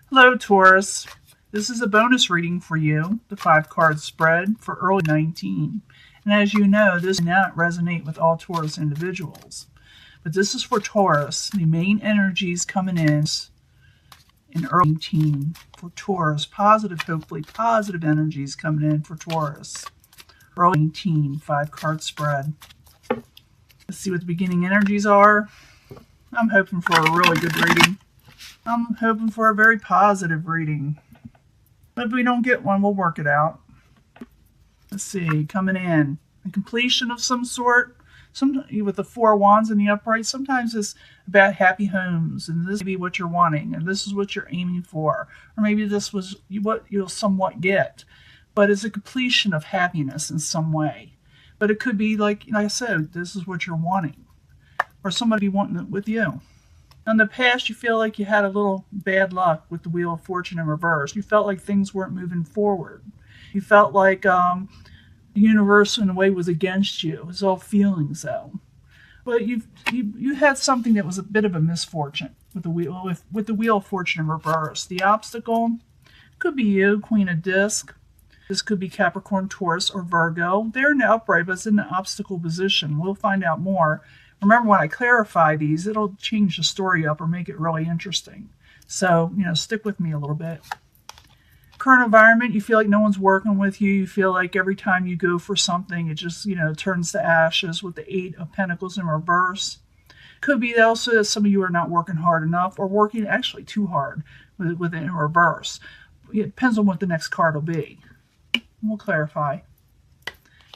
Hello, Taurus. This is a bonus reading for you, the 5-card spread for early 19. And as you know, this may not resonate with all Taurus individuals. But this is for Taurus. The main energies coming in early 19 for Taurus. Positive, hopefully positive energies coming in for Taurus. Early 19, 5-card spread. Let's see what the beginning energies are. I'm hoping for a really good reading. I'm hoping for a very positive reading. But if we don't get one, we'll work it out. Let's see, coming in. A completion of some sort. With the 4 wands in the upright, sometimes it's about happy homes, and this may be what you're wanting, and this is what you're aiming for. Or maybe this was what you'll somewhat get. But it's a completion of happiness in some way. But it could be like I said, this is what you're wanting. Or somebody wanting it with you. In the past, you feel like you had a little bad luck with the Wheel of Fortune in reverse. You felt like things weren't moving forward. You felt like the universe, in a way, was against you. It was all feelings, though. But you had something that was a bit of a misfortune with the Wheel of Fortune in reverse. The obstacle could be you, Queen of Disc. This could be Capricorn, Taurus, or Virgo. They're in the upright, but it's in the obstacle position. We'll find out more. Remember, when I clarify these, it'll change the story up or make it really interesting. So, stick with me a little bit. Current environment, you feel like no one's working with you. You feel like every time you go for something, it just, turns to ashes with the 8 of Pentacles in reverse. Could be also that some of you are not working hard enough or working actually too hard with it in reverse. It depends on what the next card will be. We'll clarify.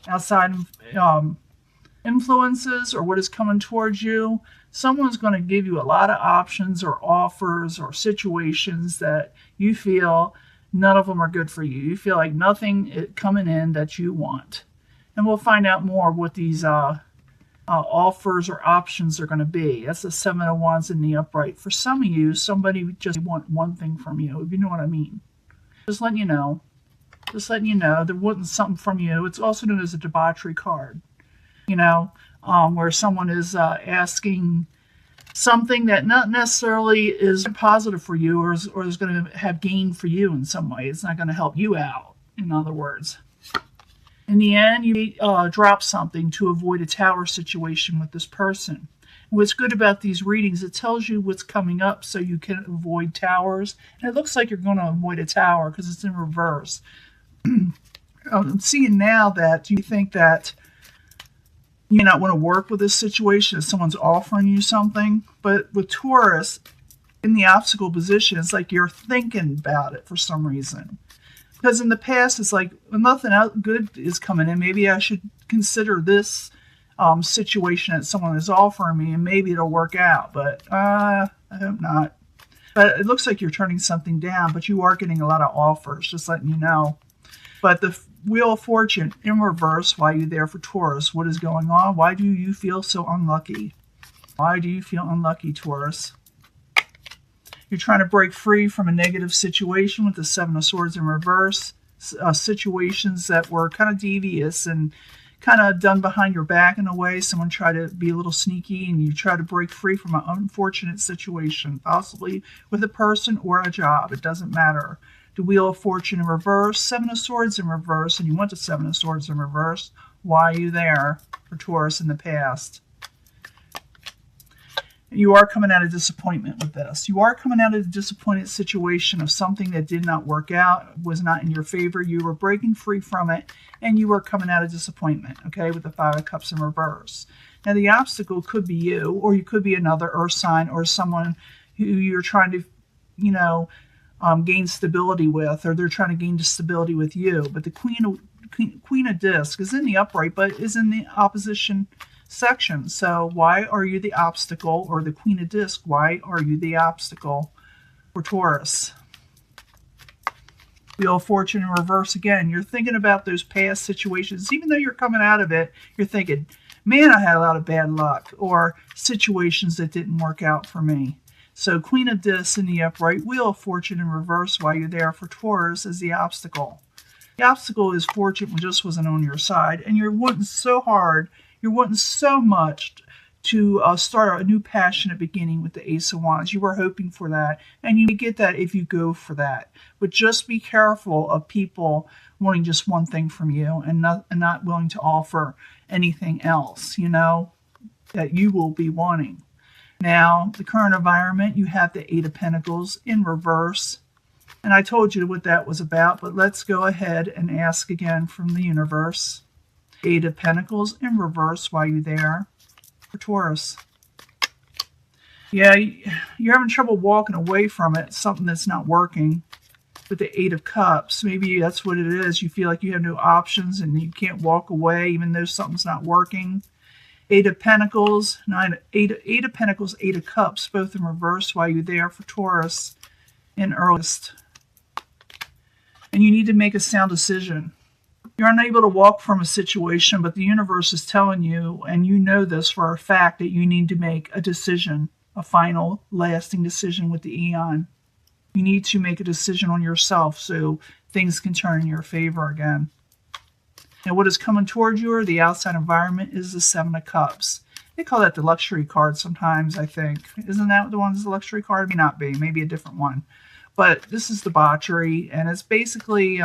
Outside influences or what is coming towards you, someone's going to give you a lot of options or offers or situations that you feel none of them are good for you. You feel like nothing is coming in that you want. And we'll find out more what these offers or options are going to be. That's the 7 of Wands in the upright. For some of you, somebody just want one thing from you, if you know what I mean. Just letting you know. Just letting you know there wasn't something from you. It's also known as a debauchery card. Where someone is asking something that not necessarily is positive for you or is going to have gain for you in some way. It's not going to help you out, in other words. In the end, you drop something to avoid a tower situation with this person. What's good about these readings, it tells you what's coming up so you can avoid towers. And it looks like you're going to avoid a tower because it's in reverse. I'm seeing now that you think that you may not want to work with this situation if someone's offering you something. But with Taurus, in the obstacle position, it's like you're thinking about it for some reason. Because in the past, it's like, well, nothing good is coming in. Maybe I should consider this situation that someone is offering me, and maybe it'll work out. But I hope not. But it looks like you're turning something down, but you are getting a lot of offers, just letting you know. But the Wheel of Fortune in reverse, why are you there for Taurus? What is going on? Why do you feel so unlucky? Why do you feel unlucky, Taurus? You're trying to break free from a negative situation with the 7 of Swords in reverse. Situations that were kind of devious and kind of done behind your back in a way. Someone tried to be a little sneaky and you try to break free from an unfortunate situation, possibly with a person or a job. It doesn't matter. The Wheel of Fortune in reverse, 7 of Swords in reverse, and you want the 7 of Swords in reverse. Why are you there for Taurus in the past? You are coming out of disappointment with this. You are coming out of a disappointed situation of something that did not work out, was not in your favor. You were breaking free from it, and you are coming out of disappointment, okay, with the 5 of Cups in reverse. Now, the obstacle could be you, or you could be another earth sign or someone who you're trying to, gain stability with, or they're trying to gain stability with you. But the Queen of Disc is in the upright, but is in the opposition section. So why are you the obstacle, or the Queen of Disc? Why are you the obstacle for Taurus? Wheel of Fortune in reverse again. You're thinking about those past situations. Even though you're coming out of it, you're thinking, man, I had a lot of bad luck, or situations that didn't work out for me. So Queen of Discs in the upright, Wheel of Fortune in reverse while you're there for Taurus is the obstacle. The obstacle is fortune just wasn't on your side, and you're wanting so hard, you're wanting so much to start a new passionate beginning with the Ace of Wands. You were hoping for that, and you get that if you go for that. But just be careful of people wanting just one thing from you and not willing to offer anything else, that you will be wanting. Now, the current environment, you have the Eight of Pentacles in reverse. And I told you what that was about, but let's go ahead and ask again from the universe. Eight of Pentacles in reverse while you're there for Taurus. Yeah, you're having trouble walking away from it, something that's not working. With the Eight of Cups, maybe that's what it is. You feel like you have no options and you can't walk away even though something's not working. Eight of Pentacles, Eight of Pentacles, Eight of Cups, both in reverse while you're there for Taurus in earliest. And you need to make a sound decision. You're unable to walk from a situation, but the universe is telling you, and you know this for a fact, that you need to make a decision, a final, lasting decision with the Eon. You need to make a decision on yourself so things can turn in your favor again. Now, what is coming towards you or the outside environment is the Seven of Cups. They call that the luxury card sometimes, I think. Isn't that the one that's the luxury card? May not be. Maybe a different one. But this is debauchery, and it's basically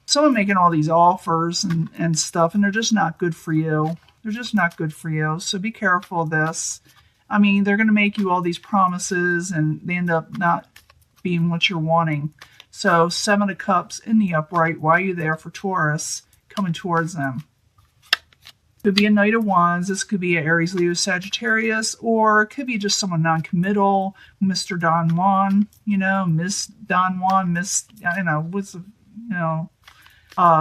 someone making all these offers and stuff, and they're just not good for you. They're just not good for you, so be careful of this. I mean, they're going to make you all these promises, and they end up not being what you're wanting. So, Seven of Cups in the upright while you're there for Taurus, coming towards them. Could be a Knight of Wands. This could be an Aries, Leo, Sagittarius, or it could be just someone non-committal, Mr. Don Juan, Miss Don Juan,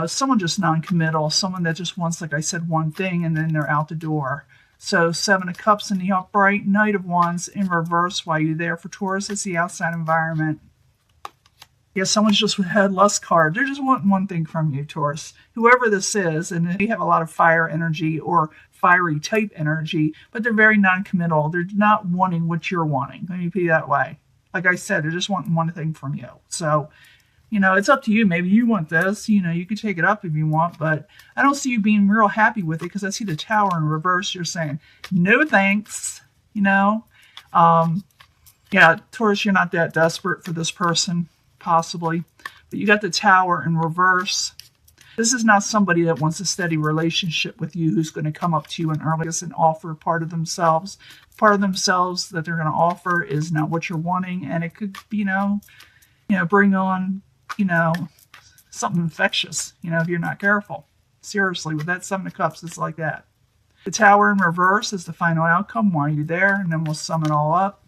someone just non-committal, someone that just wants, like I said, one thing and then they're out the door. So Seven of Cups in the upright, Knight of Wands in reverse while you're there for Taurus. It's the outside environment. Yeah, someone's just had lust card. They're just wanting one thing from you, Taurus. Whoever this is, and they have a lot of fire energy or fiery type energy, but they're very non-committal. They're not wanting what you're wanting. Let me put it that way. Like I said, they're just wanting one thing from you. So, it's up to you. Maybe you want this. You could take it up if you want, but I don't see you being real happy with it because I see the Tower in reverse. You're saying, no thanks, Yeah, Taurus, you're not that desperate for this person. Possibly, but you got the Tower in reverse. This is not somebody that wants a steady relationship with you who's going to come up to you and earliest and offer part of themselves. Part of themselves that they're going to offer is not what you're wanting, and it could, bring on, something infectious, if you're not careful. Seriously, with that Seven of Cups, it's like that. The Tower in reverse is the final outcome. Why are you there? And then we'll sum it all up.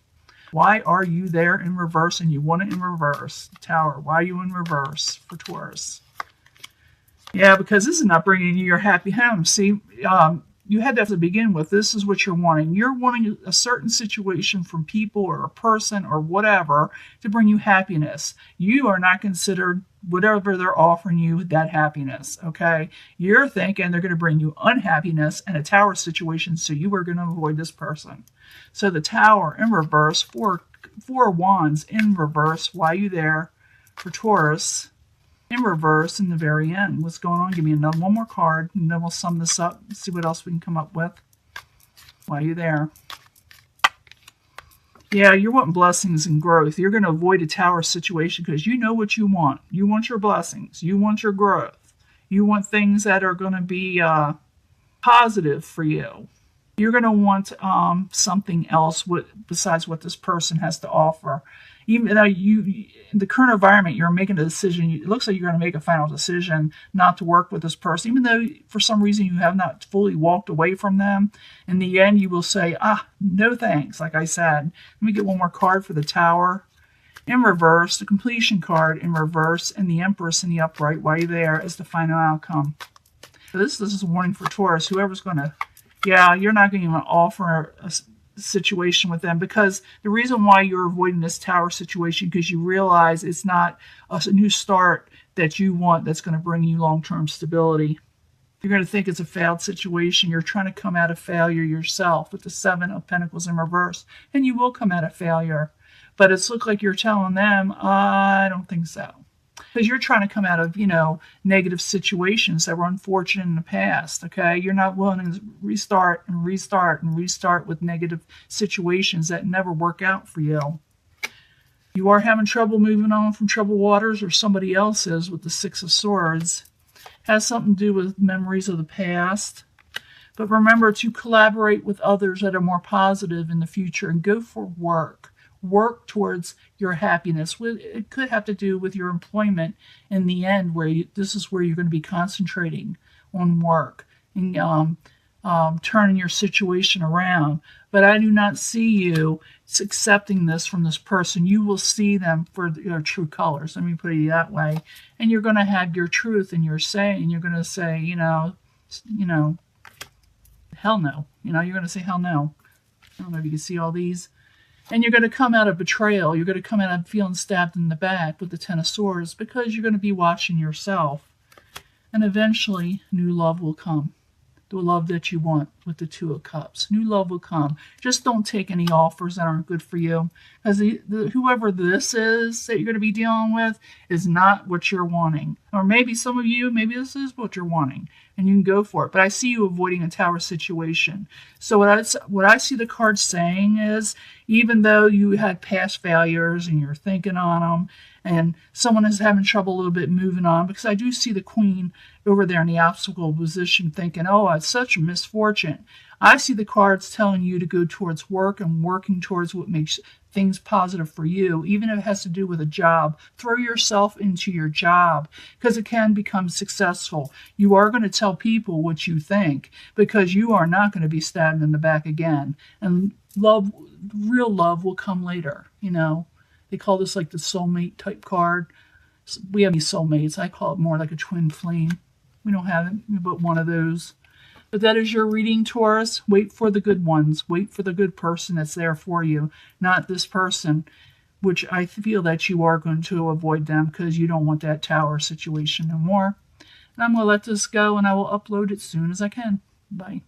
Why are you there in reverse and you want it in reverse? Tower, why are you in reverse for Taurus? Yeah, because this is not bringing you your happy home. See, you had that to begin with. This is what you're wanting. You're wanting a certain situation from people or a person or whatever to bring you happiness. You are not considered whatever they're offering you that happiness, okay? You're thinking they're going to bring you unhappiness and a Tower situation, so you are going to avoid this person. So the Tower in reverse, four Wands in reverse while you're there for Taurus, in reverse in the very end. What's going on? Give me one more card, and then we'll sum this up and see what else we can come up with while you're there. Yeah, you're wanting blessings and growth. You're going to avoid a Tower situation because you know what you want. You want your blessings. You want your growth. You want things that are going to be positive for you. You're going to want something else besides what this person has to offer. Even though in the current environment, you're making a decision. It looks like you're going to make a final decision not to work with this person, even though for some reason you have not fully walked away from them. In the end, you will say, no thanks, like I said. Let me get one more card for the Tower. In reverse, the Completion card in reverse, and the Empress in the upright while you're there is the final outcome. So this is a warning for Taurus. Whoever's going to, you're not going to even offer a situation with them, because the reason why you're avoiding this Tower situation because you realize it's not a new start that you want that's going to bring you long-term stability. You're going to think it's a failed situation. You're trying to come out of failure yourself with the Seven of Pentacles in reverse, and you will come out of failure, but it's looked like you're telling them, I don't think so. because you're trying to come out of, negative situations that were unfortunate in the past, okay? You're not willing to restart and restart and restart with negative situations that never work out for you. You are having trouble moving on from troubled waters, or somebody else is with the Six of Swords. Has something to do with memories of the past. But remember to collaborate with others that are more positive in the future and go for work. Work towards your happiness. It could have to do with your employment in the end, where this is where you're going to be concentrating on work and turning your situation around. But I do not see you accepting this from this person. You will see them for their true colors. Let me put it that way. And you're going to have your truth and your say, and you're going to say, hell no. You're going to say hell no. I don't know if you can see all these. And you're going to come out of betrayal. You're going to come out of feeling stabbed in the back with the Ten of Swords because you're going to be watching yourself. And eventually, new love will come. The love that you want with the Two of Cups. New love will come. Just don't take any offers that aren't good for you. Because whoever this is that you're going to be dealing with is not what you're wanting. Or maybe some of you, maybe this is what you're wanting. And you can go for it. But I see you avoiding a Tower situation. So what I see the card saying is, even though you had past failures and you're thinking on them, and someone is having trouble a little bit moving on, because I do see the Queen over there in the obstacle position thinking, oh, it's such a misfortune. I see the cards telling you to go towards work and working towards what makes things positive for you, even if it has to do with a job. Throw yourself into your job because it can become successful. You are going to tell people what you think because you are not going to be stabbed in the back again. And love, real love will come later, They call this like the soulmate type card. We have these soulmates. I call it more like a twin flame. We don't have it, but one of those. But that is your reading, Taurus. Wait for the good ones. Wait for the good person that's there for you, not this person, which I feel that you are going to avoid them because you don't want that Tower situation no more. And I'm going to let this go, and I will upload it as soon as I can. Bye.